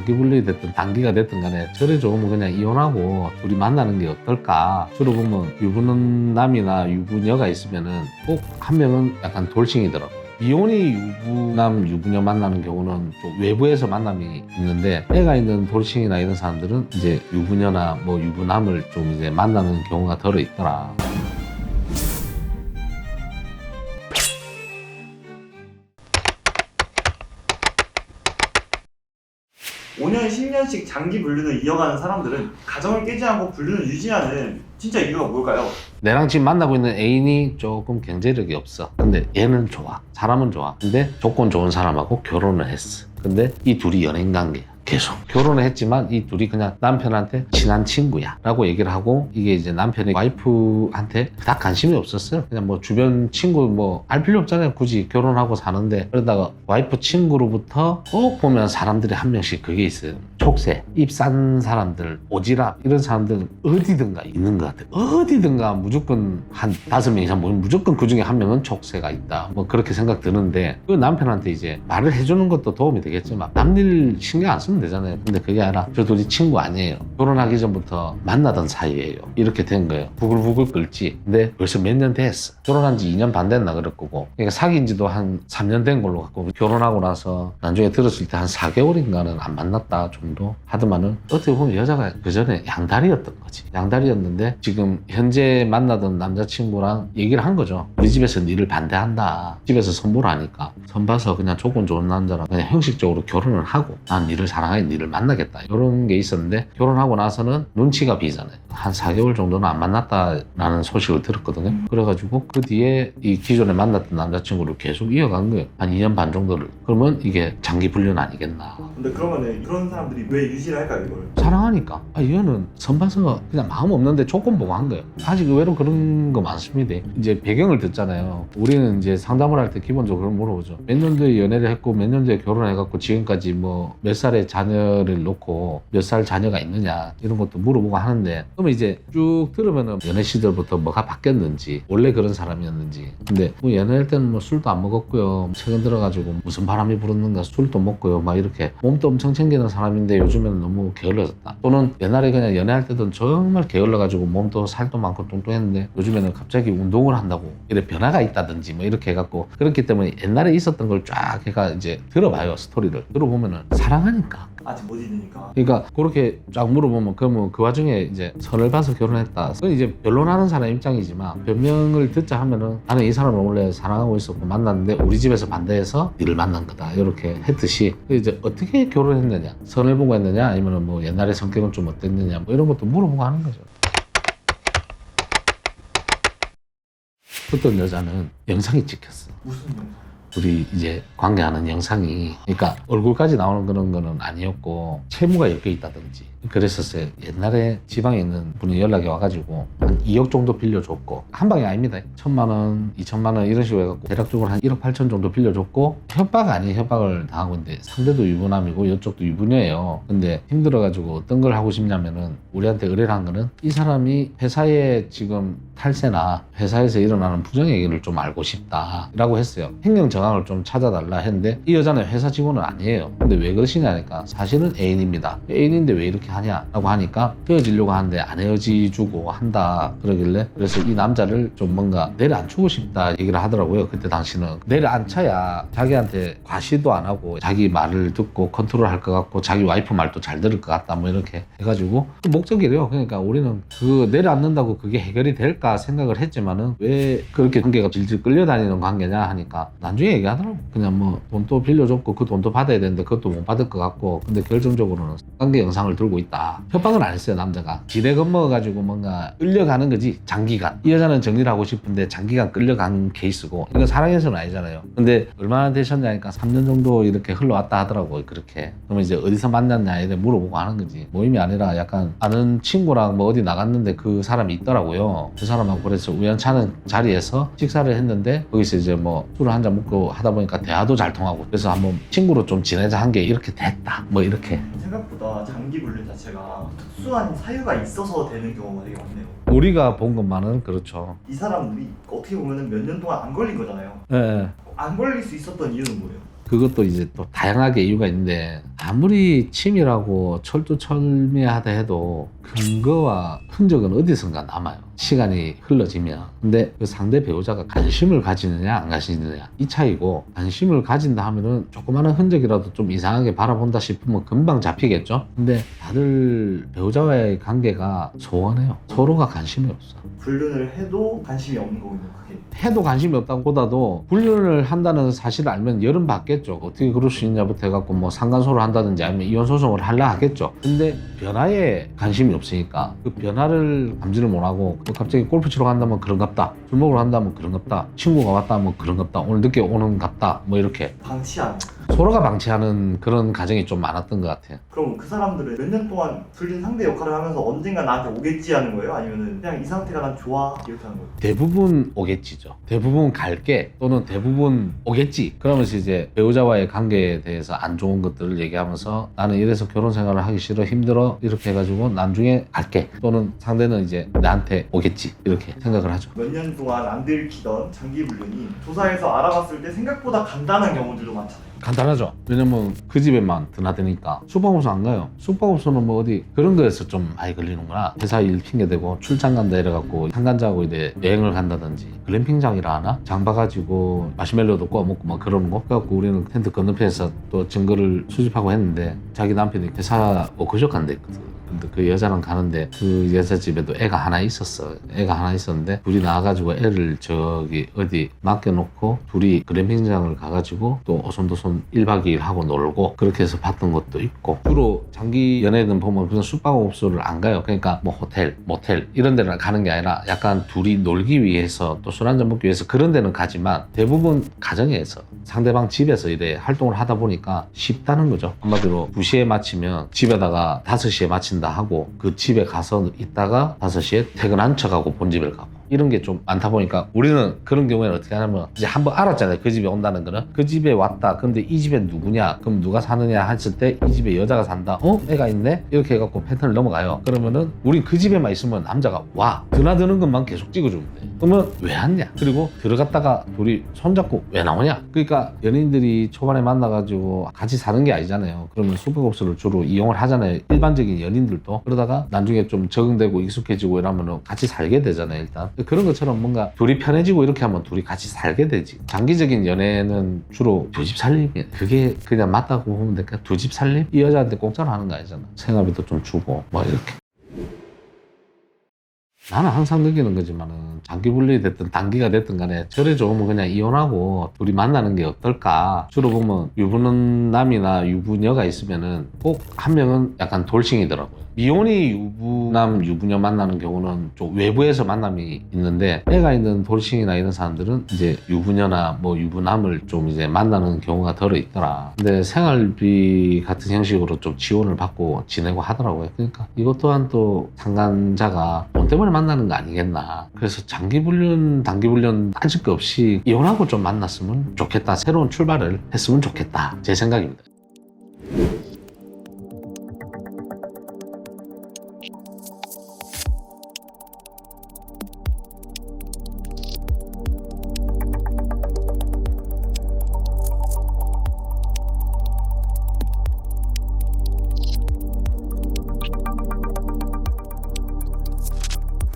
장기 불륜이 됐든 단기가 됐든 간에 저래 좋으면 그냥 이혼하고 둘이 만나는 게 어떨까. 주로 보면 유부남이나 유부녀가 있으면은 꼭 한 명은 약간 돌싱이더라고. 이혼이 유부남, 유부녀 만나는 경우는 좀 외부에서 만남이 있는데, 애가 있는 돌싱이나 이런 사람들은 이제 유부녀나 뭐 유부남을 좀 이제 만나는 경우가 덜어 있더라. 5년, 10년씩 장기 불륜을 이어가는 사람들은 가정을 깨지 않고 불륜을 유지하는 진짜 이유가 뭘까요? 내랑 지금 만나고 있는 애인이 조금 경제력이 없어. 근데 얘는 좋아. 사람은 좋아. 근데 조건 좋은 사람하고 결혼을 했어. 근데 이 둘이 연인 관계야. 계속 결혼을 했지만 이 둘이 그냥 남편한테 친한 친구야 라고 얘기를 하고, 이게 이제 남편의 와이프한테 다 관심이 없었어요. 그냥 뭐 주변 친구 뭐 알 필요 없잖아요. 굳이 결혼하고 사는데. 그러다가 와이프 친구로부터 꼭 보면 사람들이 한 명씩 그게 있어요. 촉새, 입 싼 사람들, 오지랖 이런 사람들은 어디든가 있는 것 같아요. 어디든가 무조건 한 5명 이상 모이면 무조건 그 중에 한 명은 촉새가 있다, 뭐 그렇게 생각 드는데, 그 남편한테 이제 말을 해주는 것도 도움이 되겠지만 남일 신경 안 쓰면 되잖아요. 근데 그게 아니라 저 둘이 친구 아니에요. 결혼하기 전부터 만나던 사이예요. 이렇게 된 거예요. 부글부글 끓지. 근데 벌써 몇 년 됐어. 결혼한 지 2년 반 됐나 그럴 거고, 그러니까 사귄 지도 한 3년 된 걸로 갖고, 결혼하고 나서 나중에 들었을 때 한 4개월인가는 안 만났다 정도 하더만은, 어떻게 보면 여자가 그 전에 양다리였던 거지. 양다리였는데 지금 현재 만나던 남자친구랑 얘기를 한 거죠. 우리 집에서 니를 반대한다. 집에서 선보라 하니까 선 봐서 그냥 조건 좋은 남자랑 그냥 형식적으로 결혼을 하고, 난 니를 사랑해, 니를 만나겠다, 이런 게 있었는데, 결혼하고 나서는 눈치가 비잖아요. 한 4개월 정도는 안 만났다라는 소식을 들었거든요. 그래가지고 그 뒤에 이 기존에 만났던 남자친구를 계속 이어간 거예요. 한 2년 반 정도를. 그러면 이게 장기 불륜 아니겠나. 근데 그러면은 그런 사람들이 왜 유지를 할까요, 이걸? 사랑하니까. 얘는 선 봐서 그냥 마음 없는데 조건 보고 한 거예요. 아직 의외로 그런 거 많습니다. 이제 배경을 듣잖아요. 우리는 이제 상담을 할 때 기본적으로 물어보죠. 몇 년도에 연애를 했고 몇 년도에 결혼해갖고 지금까지 뭐 몇 살에 자녀를 놓고 몇 살 자녀가 있느냐, 이런 것도 물어보고 하는데, 그러면 이제 쭉 들으면은 연애 시절부터 뭐가 바뀌었는지, 원래 그런 사람이었는지. 근데 뭐 연애할 때는 뭐 술도 안 먹었고요, 최근 들어가지고 무슨 바람이 불었는가 술도 먹고요, 막 이렇게 몸도 엄청 챙기는 사람인데 요즘에는 너무 게을러졌다. 또는 옛날에 그냥 연애할 때도 정말 게을러가지고 몸도 살도 많고 뚱뚱했는데 요즘에는 갑자기 운동을 한다고 이래 변화가 있다든지 뭐 이렇게 해갖고, 그렇기 때문에 옛날에 있었던 걸 쫙 해가 이제 들어봐요. 스토리를 들어보면은 사랑하니까. 아직 못 잊으니까. 그러니까 그렇게 쫙 물어보면, 그러면 그 와중에 이제 선을 봐서 결혼했다, 그건 이제 변론하는 사람 입장이지만, 변명을 듣자 하면은 나는 이 사람을 원래 사랑하고 있었고 만났는데 우리 집에서 반대해서 니를 만난 거다, 이렇게 했듯이, 이제 어떻게 결혼했느냐, 선을 보고 했느냐, 아니면 뭐 옛날에 성격은 좀 어땠느냐, 뭐 이런 것도 물어보고 하는 거죠. 어떤 여자는 영상이 찍혔어. 무슨 영상? 둘이 이제 관계하는 영상이, 그러니까 얼굴까지 나오는 그런 거는 아니었고 채무가 엮여 있다든지 그랬었어요. 옛날에 지방에 있는 분이 연락이 와가지고 한 2억 정도 빌려줬고, 한 방이 아닙니다. 1,000만 원, 2,000만 원 이런 식으로 해갖고 대략적으로 한 1억 8천 정도 빌려줬고, 협박 아닌 협박을 당하고 있는데, 상대도 유부남이고 이쪽도 유부녀예요. 근데 힘들어가지고 어떤 걸 하고 싶냐면은, 우리한테 의뢰를 한 거는 이 사람이 회사에 지금 탈세나 회사에서 일어나는 부정 얘기를 좀 알고 싶다 라고 했어요. 행령 정황을 좀 찾아달라 했는데, 이 여자는 회사 직원은 아니에요. 근데 왜 그러시냐니까, 사실은 애인입니다. 애인인데 왜 이렇게 하냐 라고 하니까, 헤어지려고 하는데 안 헤어지주고 한다 그러길래, 그래서 이 남자를 좀 뭔가 내려앉히고 싶다 얘기를 하더라고요. 그때 당시는 내려앉혀야 자기한테 과시도 안 하고 자기 말을 듣고 컨트롤 할 것 같고 자기 와이프 말도 잘 들을 것 같다, 뭐 이렇게 해가지고 그 목적이래요. 그러니까 우리는 그 내려앉는다고 그게 해결이 될까 생각을 했지만은, 왜 그렇게 관계가 질질 끌려다니는 관계냐 하니까 나중에 얘기하더라고. 그냥 뭐 돈도 빌려줬고 그 돈도 받아야 되는데 그것도 못 받을 것 같고, 근데 결정적으로는 관계 영상을 들고 있다. 협박은 안 했어요. 남자가 기대 겁먹어가지고 뭔가 끌려가는 거지, 장기간. 이 여자는 정리를 하고 싶은데 장기간 끌려간 케이스고, 이건 사랑해서는 아니잖아요. 근데 얼마나 되셨냐니까 3년 정도 이렇게 흘러왔다 하더라고요. 그렇게. 그러면 이제 어디서 만났냐 이래 물어보고 하는 거지. 모임이 아니라 약간 아는 친구랑 뭐 어디 나갔는데 그 사람이 있더라고요. 그 사람하고 그래서 우연찮은 자리에서 식사를 했는데, 거기서 이제 뭐 술을 한잔 먹고 하다 보니까 대화도 잘 통하고, 그래서 한번 친구로 좀 지내자 한 게 이렇게 됐다, 뭐 이렇게. 생각보다 장기 불륜 자체가 특수한 사유가 있어서 되는 경우가 되게 많네요. 우리가 본 것만은 그렇죠. 이 사람들이 어떻게 보면은 몇 년 동안 안 걸린 거잖아요. 예. 안 걸릴 수 있었던 이유는 뭐예요? 그것도 이제 또 다양하게 이유가 있는데 아무리 치밀하고 철두철미하다 해도 근거와 흔적은 어디선가 남아요. 시간이 흘러지면. 근데 그 상대 배우자가 관심을 가지느냐 안 가지느냐 이 차이고, 관심을 가진다 하면은 조그마한 흔적이라도 좀 이상하게 바라본다 싶으면 금방 잡히겠죠. 근데 다들 배우자와의 관계가 소원해요. 서로가 관심이 없어. 불륜을 해도 관심이 없는 거군요. 그게. 해도 관심이 없다고 보다도 불륜을 한다는 사실을 알면 열은 받겠죠. 어떻게 그럴 수 있냐부터 해갖고 뭐 상간소를 한다든지 아니면 이혼 소송을 하려 하겠죠. 근데 변화에 관심이 없으니까 그 변화를 감지를 못하고 갑자기 골프 치러 간다면 그런갑다, 술 먹으러 간다면 그런갑다, 친구가 왔다면 그런갑다, 오늘 늦게 오는갑다, 뭐 이렇게 방치하는. 서로가 방치하는 그런 과정이 좀 많았던 것 같아요. 그럼 그 사람들은 몇 년 동안 불륜 상대 역할을 하면서 언젠가 나한테 오겠지 하는 거예요? 아니면 그냥 이 상태가 난 좋아 이렇게 하는 거예요? 대부분 오겠지죠. 대부분 갈게, 또는 대부분 오겠지. 그러면서 이제 배우자와의 관계에 대해서 안 좋은 것들을 얘기하면서 나는 이래서 결혼 생활을 하기 싫어, 힘들어, 이렇게 해가지고 나중에 갈게, 또는 상대는 이제 나한테 오겠지, 이렇게 생각을 하죠. 몇 년 동안 안 들키던 장기 불륜이 조사해서 알아봤을 때 생각보다 간단한 경우들도 많잖아요. 간단하죠. 왜냐면 그 집에만 드나드니까. 숙박업소 안 가요. 숙박업소는 뭐 어디 그런 거에서 좀 많이 걸리는구나. 회사 일 핑계대고 출장 간다 이래갖고 상간자하고 이제 여행을 간다든지, 글램핑장이라 하나? 장 봐가지고 마시멜로도 구워 먹고 막 그러는 거. 그래갖고 우리는 텐트 건너편에서 또 증거를 수집하고 했는데, 자기 남편이 회사 워크숍 간다 했거든. 근데 그 여자랑 가는데 그 여자 집에도 애가 하나 있었어. 애가 하나 있었는데 둘이 나와가지고 애를 저기 어디 맡겨놓고 둘이 글램핑장을 가가지고 또 오손도손 1박 2일 하고 놀고, 그렇게 해서 봤던 것도 있고. 주로 장기 연애든 보면 그냥 숙박업소를 안 가요. 그러니까 뭐 호텔, 모텔 이런 데를 가는 게 아니라 약간 둘이 놀기 위해서 또 술 한잔 먹기 위해서 그런 데는 가지만, 대부분 가정에서 상대방 집에서 이래 활동을 하다 보니까 쉽다는 거죠. 한마디로 2시에 마치면 집에다가 5시에 마친다 하고 그 집에 가서 있다가 5시에 퇴근한 척하고 본집을 가고, 이런 게 좀 많다 보니까 우리는 그런 경우에는 어떻게 하냐면, 이제 한번 알았잖아요. 그 집에 온다는 거는. 그 집에 왔다. 근데 이 집에 누구냐? 그럼 누가 사느냐 했을 때 이 집에 여자가 산다. 애가 있네? 이렇게 해갖고 패턴을 넘어가요. 그러면은 우린 그 집에만 있으면 남자가 와. 드나드는 것만 계속 찍어주면 돼. 그러면 왜 왔냐? 그리고 들어갔다가 둘이 손잡고 왜 나오냐? 그러니까 연인들이 초반에 만나가지고 같이 사는 게 아니잖아요. 그러면 숙박업소를 주로 이용을 하잖아요. 일반적인 연인들도. 그러다가 나중에 좀 적응되고 익숙해지고 이러면 같이 살게 되잖아요. 일단 그런 것처럼 뭔가 둘이 편해지고 이렇게 하면 둘이 같이 살게 되지. 장기적인 연애는 주로 두 집 살림이에요. 그게 그냥 맞다고 보면 될까? 두 집 살림? 이 여자한테 공짜로 하는 거 아니잖아. 생활비도 좀 주고 뭐 이렇게. 나는 항상 느끼는 거지만은, 장기 분리가 됐든 단기가 됐든 간에 절에 좋으면 그냥 이혼하고 둘이 만나는 게 어떨까. 주로 보면 유부남이나 유부녀가 있으면은 꼭 한 명은 약간 돌싱이더라고요. 미혼이 유부남, 유부녀 만나는 경우는 좀 외부에서 만남이 있는데, 애가 있는 돌싱이나 이런 사람들은 이제 유부녀나 뭐 유부남을 좀 이제 만나는 경우가 덜어 있더라. 근데 생활비 같은 형식으로 좀 지원을 받고 지내고 하더라고요. 그러니까 이것 또한 또 상간자가 돈 때문에 만나는 거 아니겠나. 그래서 장기 불륜, 단기 불륜 따질 거 없이 이혼하고 좀 만났으면 좋겠다. 새로운 출발을 했으면 좋겠다. 제 생각입니다.